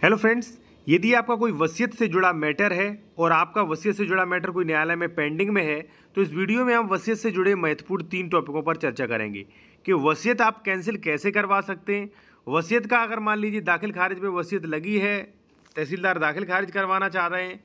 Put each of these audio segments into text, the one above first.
Hello friends, यदि आपका कोई वसीयत से जुड़ा मैटर है और आपका वसीयत से जुड़ा मैटर कोई न्यायालय में पेंडिंग में है तो इस वीडियो में हम वसीयत से जुड़े महत्वपूर्ण 3 टॉपिकों पर चर्चा करेंगे कि वसीयत आप कैंसिल कैसे करवा सकते हैं। वसीयत का अगर मान लीजिए दाखिल खारिज में वसीयत लगी है, तहसीलदार दाखिल खारिज करवाना चाह रहे हैं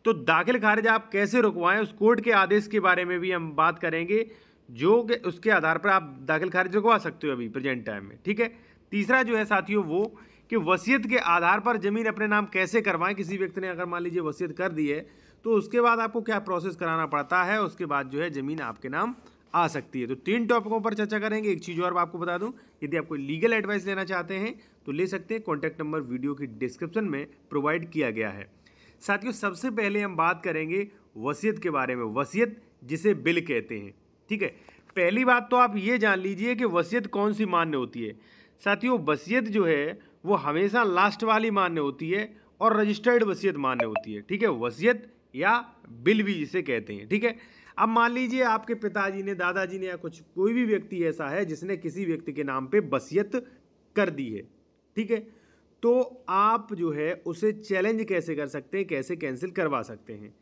तो दाखिल खारिज आप कैसे रुकवाएं, उस कोर्ट के आदेश के बारे में भी हम बात करेंगे जो कि उसके आधार पर आप दाखिल खारिज रुकवा सकते हो अभी प्रेजेंट टाइम में। ठीक है। तीसरा जो है साथियों वो कि वसीयत के आधार पर जमीन अपने नाम कैसे करवाएं। किसी व्यक्ति ने अगर मान लीजिए वसीयत कर दी है तो उसके बाद आपको क्या प्रोसेस कराना पड़ता है, उसके बाद जो है जमीन आपके नाम आ सकती है। तो 3 टॉपिकों पर चर्चा करेंगे। एक चीज़ और आपको बता दूं, यदि आप कोई लीगल एडवाइस लेना चाहते हैं तो ले सकते हैं। कॉन्टैक्ट नंबर वीडियो की डिस्क्रिप्शन में प्रोवाइड किया गया है। साथियों, सबसे पहले हम बात करेंगे वसीयत के बारे में, वसीयत जिसे बिल कहते हैं। ठीक है। पहली बात तो आप ये जान लीजिए कि वसीयत कौन सी मान्य होती है। साथियों, वसीयत जो है वो हमेशा लास्ट वाली मान्य होती है और रजिस्टर्ड वसीयत मान्य होती है। ठीक है। वसीयत या बिल भी जिसे कहते हैं। ठीक है। अब मान लीजिए आपके पिताजी ने, दादाजी ने या कुछ कोई भी व्यक्ति ऐसा है जिसने किसी व्यक्ति के नाम पे वसीयत कर दी है। ठीक है। तो आप जो है उसे चैलेंज कैसे कर सकते हैं, कैसे कैंसिल करवा सकते हैं।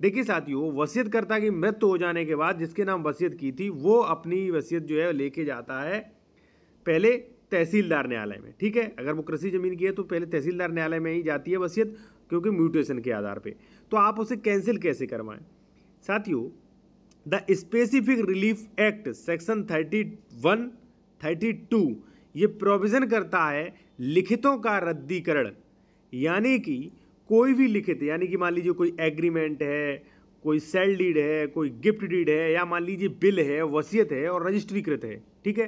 देखिए साथियों, वसीयतकर्ता की मृत्यु हो जाने के बाद जिसके नाम वसीयत की थी वो अपनी वसीयत जो है लेके जाता है पहले तहसीलदार न्यायालय में। ठीक है। अगर वो कृषि जमीन की है तो पहले तहसीलदार न्यायालय में ही जाती है वसीयत, क्योंकि म्यूटेशन के आधार पे। तो आप उसे कैंसिल कैसे करवाएं। साथियों, the specific relief act section 31, 32 ये प्रोविजन करता है लिखितों का रद्दीकरण। यानी कि कोई भी लिखित, यानी कि मान लीजिए कोई एग्रीमेंट है, कोई सेल डीड है, कोई गिफ्ट डीड है, या मान लीजिए बिल है, वसीयत है और रजिस्ट्रीकृत है। ठीक है।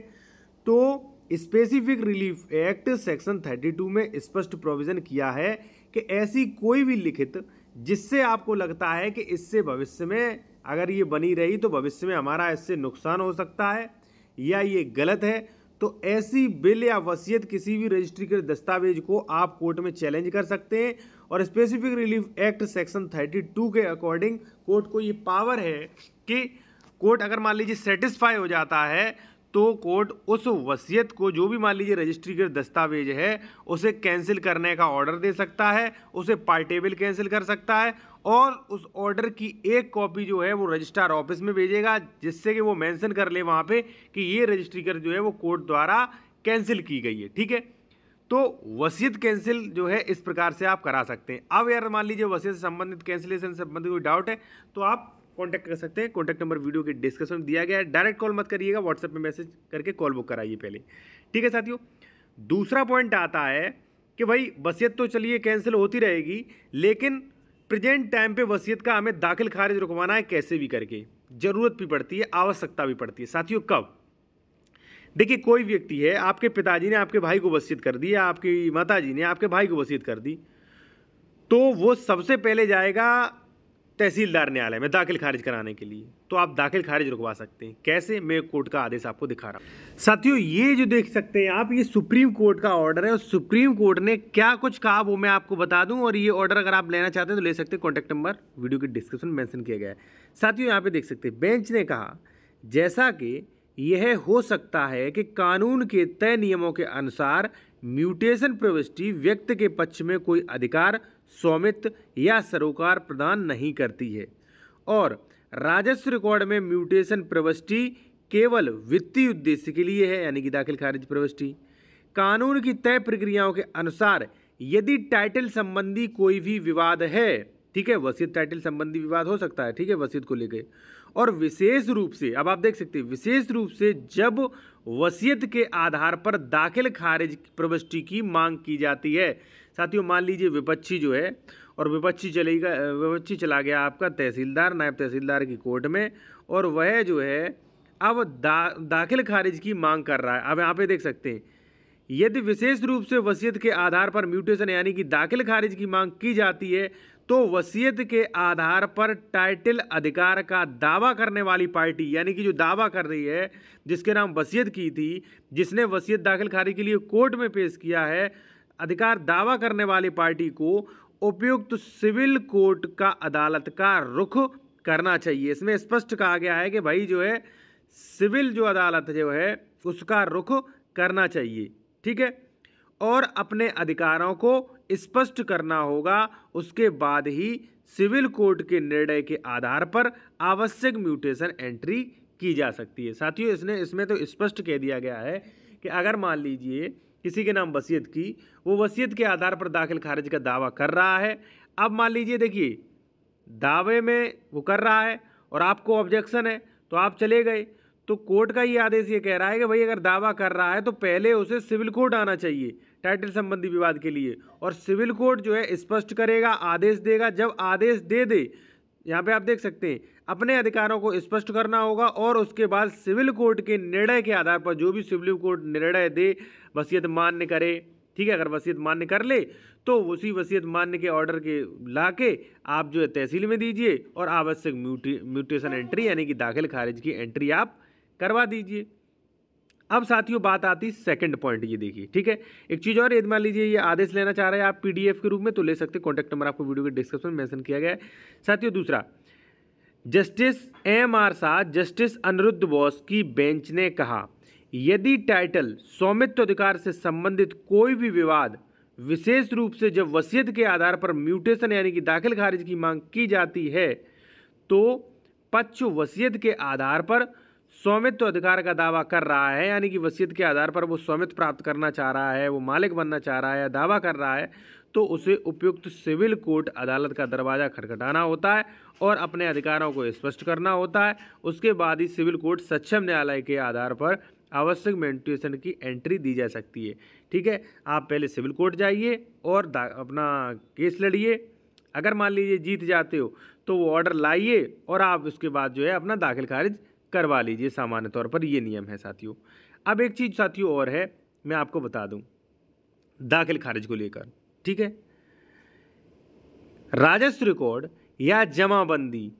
तो स्पेसिफिक रिलीफ एक्ट सेक्शन 32 में स्पष्ट प्रोविजन किया है कि ऐसी कोई भी लिखित जिससे आपको लगता है कि इससे भविष्य में अगर ये बनी रही तो भविष्य में हमारा इससे नुकसान हो सकता है या ये गलत है, तो ऐसी बिल या वसीयत किसी भी रजिस्ट्री के दस्तावेज को आप कोर्ट में चैलेंज कर सकते हैं। और स्पेसिफिक रिलीफ एक्ट सेक्शन 32 के अकॉर्डिंग कोर्ट को ये पावर है कि कोर्ट अगर मान लीजिए सेटिस्फाई हो जाता है तो कोर्ट उस वसीयत को, जो भी मान लीजिए रजिस्ट्री के दस्तावेज है, उसे कैंसिल करने का ऑर्डर दे सकता है, उसे पार्टेबल कैंसिल कर सकता है और उस ऑर्डर की एक कॉपी जो है वो रजिस्ट्रार ऑफिस में भेजेगा, जिससे कि वो मेंशन कर ले वहाँ पे कि ये रजिस्ट्री कर जो है वो कोर्ट द्वारा कैंसिल की गई है। ठीक है। तो वसीयत कैंसिल जो है इस प्रकार से आप करा सकते हैं। अब यार मान लीजिए वसीयत से संबंधित, कैंसिलेशन से संबंधित कोई डाउट है तो आप कॉन्टैक्ट कर सकते हैं। कॉन्टैक्ट नंबर वीडियो के डिस्क्रिप्शन में दिया गया है। डायरेक्ट कॉल मत करिएगा, व्हाट्सएप में मैसेज करके कॉल बुक कराइए पहले। ठीक है साथियों। दूसरा पॉइंट आता है कि भाई वसीयत तो चलिए कैंसिल होती रहेगी, लेकिन प्रेजेंट टाइम पे वसीयत का हमें दाखिल खारिज रुकवाना है कैसे भी करके। जरूरत भी पड़ती है, आवश्यकता भी पड़ती है। साथियों, कब? देखिए, कोई व्यक्ति है, आपके पिताजी ने आपके भाई को वसीयत कर दी या आपकी माताजी ने आपके भाई को वसीयत कर दी, तो वो सबसे पहले जाएगा तहसीलदार न्यायालय में दाखिल खारिज कराने के लिए। तो आप दाखिल खारिज रुकवा सकते हैं। कैसे? मैं कोर्ट का आदेश आपको दिखा रहा हूं। साथियों, ये जो देख सकते हैं आप, ये सुप्रीम कोर्ट का ऑर्डर है और सुप्रीम कोर्ट ने क्या कुछ कहा वो मैं आपको बता दूं। और ये ऑर्डर अगर आप लेना चाहते हैं तो ले सकते हैं। कॉन्टैक्ट नंबर वीडियो के डिस्क्रिप्शन में मेंशन किया गया है। साथियों, यहाँ पे देख सकते हैं बेंच ने कहा, जैसा कि यह हो सकता है कि कानून के तय नियमों के अनुसार म्यूटेशन प्रविष्टि व्यक्ति के पक्ष में कोई अधिकार, स्वामित्व या सरोकार प्रदान नहीं करती है और राजस्व रिकॉर्ड में म्यूटेशन प्रविष्टि केवल वित्तीय उद्देश्य के लिए है, यानी कि दाखिल खारिज प्रविष्टि। कानून की तय प्रक्रियाओं के अनुसार यदि टाइटल संबंधी कोई भी विवाद है, ठीक है, वसीयत टाइटल संबंधी विवाद हो सकता है, ठीक है, वसीयत को लेकर, और विशेष रूप से, अब आप देख सकते हैं, विशेष रूप से जब वसीयत के आधार पर दाखिल खारिज प्रविष्टि की मांग की जाती है। साथियों, मान लीजिए विपक्षी जो है और विपक्षी चला गया आपका तहसीलदार, नायब तहसीलदार की कोर्ट में, और वह जो है अब दाखिल खारिज की मांग कर रहा है। अब यहाँ पे देख सकते हैं, यदि विशेष रूप से वसीयत के आधार पर म्यूटेशन यानी कि दाखिल खारिज की मांग की जाती है तो वसीयत के आधार पर टाइटल अधिकार का दावा करने वाली पार्टी, यानी कि जो दावा कर रही है, जिसके नाम वसीयत की थी, जिसने वसीयत दाखिल खारिज के लिए कोर्ट में पेश किया है, अधिकार दावा करने वाली पार्टी को उपयुक्त सिविल कोर्ट का अदालत का रुख करना चाहिए। इसमें स्पष्ट कहा गया है कि भाई जो है सिविल जो अदालत जो है उसका रुख करना चाहिए। ठीक है। और अपने अधिकारों को स्पष्ट करना होगा, उसके बाद ही सिविल कोर्ट के निर्णय के आधार पर आवश्यक म्यूटेशन एंट्री की जा सकती है। साथियों इसमें तो स्पष्ट कह दिया गया है कि अगर मान लीजिए किसी के नाम वसीयत की, वो वसीयत के आधार पर दाखिल खारिज का दावा कर रहा है। अब मान लीजिए देखिए दावे में वो कर रहा है और आपको ऑब्जेक्शन है, तो आप चले गए, तो कोर्ट का ये आदेश ये कह रहा है कि भाई अगर दावा कर रहा है तो पहले उसे सिविल कोर्ट आना चाहिए टाइटल संबंधी विवाद के लिए, और सिविल कोर्ट जो है स्पष्ट करेगा, आदेश देगा। जब आदेश दे दे, यहाँ पे आप देख सकते हैं, अपने अधिकारों को स्पष्ट करना होगा और उसके बाद सिविल कोर्ट के निर्णय के आधार पर जो भी सिविल कोर्ट निर्णय दे, वसीयत मान्य करे, ठीक है। अगर वसीयत मान्य कर ले तो उसी वसीयत मान्य के ऑर्डर के लाके आप जो है तहसील में दीजिए और आवश्यक म्यूटेशन एंट्री यानी कि दाखिल खारिज की एंट्री आप करवा दीजिए। अब साथियों बात आती सेकंड पॉइंट, ये देखिए, ठीक है। एक चीज़ और, यदि मान लीजिए ये आदेश लेना चाह रहे हैं आप पीडीएफ के रूप में तो ले सकते हैं, कॉन्टैक्ट नंबर आपको वीडियो के डिस्क्रिप्शन में मेंशन किया गया है। साथियों दूसरा, justice M R. Shah, justice Aniruddha Bose की बेंच ने कहा, यदि टाइटल स्वामित्व अधिकार से संबंधित कोई भी विवाद, विशेष रूप से जब वसीयत के आधार पर म्यूटेशन यानी कि दाखिल खारिज की मांग की जाती है, तो पक्ष वसीयत के आधार पर स्वामित्व अधिकार का दावा कर रहा है, यानी कि वसीयत के आधार पर वो स्वामित्व प्राप्त करना चाह रहा है, वो मालिक बनना चाह रहा है या दावा कर रहा है, तो उसे उपयुक्त सिविल कोर्ट अदालत का दरवाज़ा खटखटाना होता है और अपने अधिकारों को स्पष्ट करना होता है। उसके बाद ही सिविल कोर्ट सक्षम न्यायालय के आधार पर आवश्यक म्यूटेशन की एंट्री दी जा सकती है, ठीक है। आप पहले सिविल कोर्ट जाइए और अपना केस लड़िए। अगर मान लीजिए जीत जाते हो तो वो ऑर्डर लाइए और आप उसके बाद जो है अपना दाखिल खारिज करवा लीजिए। सामान्य तौर पर ये नियम है साथियों। अब एक चीज़ साथियों और है, मैं आपको बता दूं दाखिल खारिज को लेकर, ठीक है। राजस्व रिकॉर्ड या जमाबंदी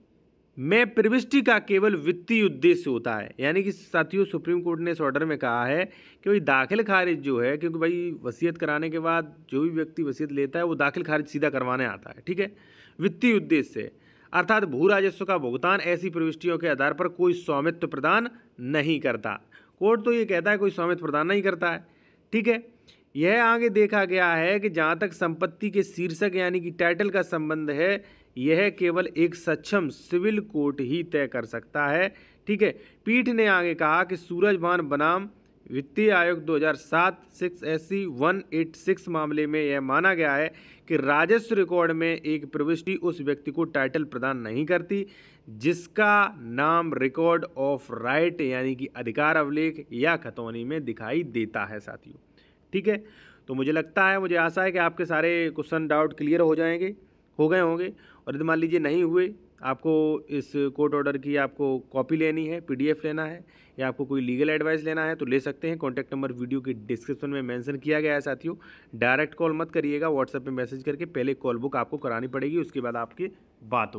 में प्रविष्टि का केवल वित्तीय उद्देश्य होता है, यानी कि साथियों सुप्रीम कोर्ट ने इस ऑर्डर में कहा है कि भाई दाखिल खारिज जो है, क्योंकि भाई वसीयत कराने के बाद जो भी व्यक्ति वसीयत लेता है वो दाखिल खारिज सीधा करवाने आता है, ठीक है, वित्तीय उद्देश्य से, अर्थात भू राजस्व का भुगतान ऐसी प्रविष्टियों के आधार पर कोई स्वामित्व प्रदान नहीं करता। कोर्ट तो ये कहता है कोई स्वामित्व प्रदान नहीं करता है, ठीक है। यह आगे देखा गया है कि जहाँ तक संपत्ति के शीर्षक यानी कि टाइटल का संबंध है, यह केवल एक सक्षम सिविल कोर्ट ही तय कर सकता है, ठीक है। पीठ ने आगे कहा कि सूरजभान बनाम वित्तीय आयोग 2007 6 SC 186 मामले में यह माना गया है कि राजस्व रिकॉर्ड में एक प्रविष्टि उस व्यक्ति को टाइटल प्रदान नहीं करती जिसका नाम रिकॉर्ड ऑफ राइट यानी कि अधिकार अवलेख या खतौनी में दिखाई देता है साथियों, ठीक है। तो मुझे लगता है, मुझे आशा है कि आपके सारे क्वेश्चन डाउट क्लियर हो गए होंगे। और यदि मान लीजिए नहीं हुए, आपको इस कोर्ट ऑर्डर की आपको कॉपी लेनी है, पीडीएफ लेना है या आपको कोई लीगल एडवाइस लेना है तो ले सकते हैं। कॉन्टैक्ट नंबर वीडियो के डिस्क्रिप्शन में मेंशन किया गया है साथियों। डायरेक्ट कॉल मत करिएगा, व्हाट्सएप पे मैसेज करके पहले कॉल बुक आपको करानी पड़ेगी, उसके बाद आपकी बात होगी।